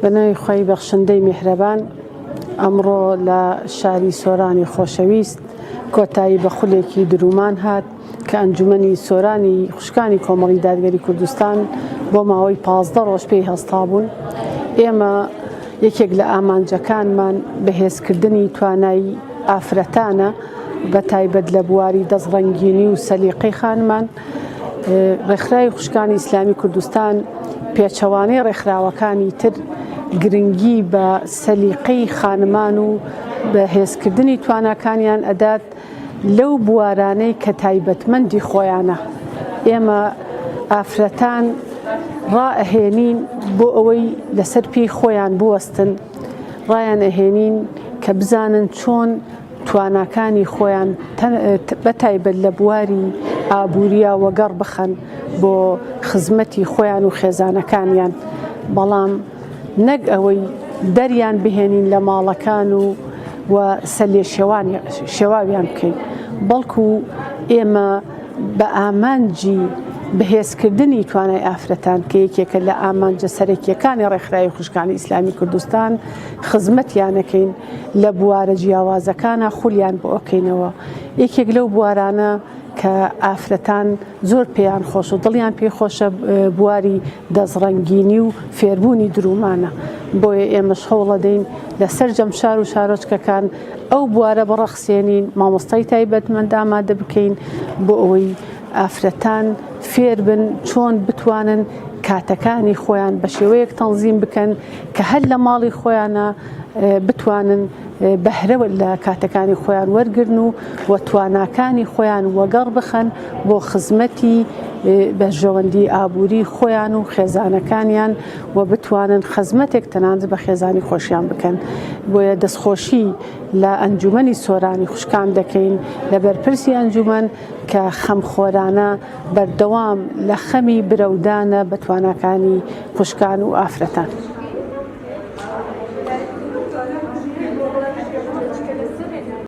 بەناوی خۆی بەخشندەی میهرەبان ئەمڕۆ لە شاری سۆرانی خۆشەویست کۆتایی بە خولێکی درومان هات کە ئەنجومەنی سۆرانی خوشکانی کۆمەڵی دادگەری کوردستان بۆ ماوەی 15 ڕۆژ پێی هەستا بوون. ئێمە یەکێک لە ئامانجەکانمان بەهێزکردنی توانایی ئافرەتانە بە تایبەت لە بواری دەستڕەنگینی و سەلیقەی خانمان. ڕێکخراوی خوشکانی ئیسلامی کوردستان پێچەوانەی ڕێکخراوەکانی تر گرنگی بە سەلیقەی خانمان و بەهێزکردنی تواناکانیان ئەدات لەو بوارانەی کە تایبەتمەندی خۆیانە. ئێمە ئافرەتان ڕائەهێنین بۆ ئەوەی لەسەر پێی خۆیان بوەستن، ڕایان ئەهێنین کە بزانن چۆن تواناکانی خۆیان بەتایبەت لە بواری ئابووریە وەگەڕ بخەن بۆ خزمەتی خۆیان و خێزانەکانیان، بەڵام نەک ئەوەی دەریان بهێنین لە ماڵەکان و سەلێ شێواویان بکەین، بەڵکو ئێمە بە ئامانجی بەهێزکردنی توانای ئافرەتان کە یەکێکە لە ئامانجە سەرەکیەکانی ڕێکخراوی خوشکانی ئیسلامی کوردستان خزمەتیانەکەین لە بوارە جیاوازەکانە خولیان بۆ ئۆکەینەوە. یەکێک لەو بوارانە کە ئافرەتان زۆر پێیان خۆش و دڵیان پێی خۆشە بواری دەستڕەنگینی و فێربوونی درومانە. بۆیە ئێمەش هەوڵە دەین لەسەر جەمشار و شارۆچکەکان ئەو بوارە بڕەخسێنین، مامۆستای تایبەتمەند ئامادە بکەین بۆ ئەوەی ئافرەتان فێر بن چۆن بتوانن کاتەکانی خۆیان بە شێوەیەک تەنزیم بکەن کە هەر لە ماڵی خۆیانە بتوانن بەهرەوە لە کاتەکانی خۆیان وەرگرن و تواناکانی خۆیان وەگەڕ بخەن بۆ خزمەتی بەرژەوەندی ئابووری خۆیان و خێزانەکانیان و بتوانن خزمەتێک تەنانەت بە خێزانی خۆشیان بکەن. بۆیە دەستخۆشی لە ئەنجومەنی سۆرانی خوشکان دەکەین لە بەرپرسی ئەنجومەن کە خەمخۆرانە بەردەوام لە خەمی برەودانە بە تواناکانی خوشکان و ئافرەتان.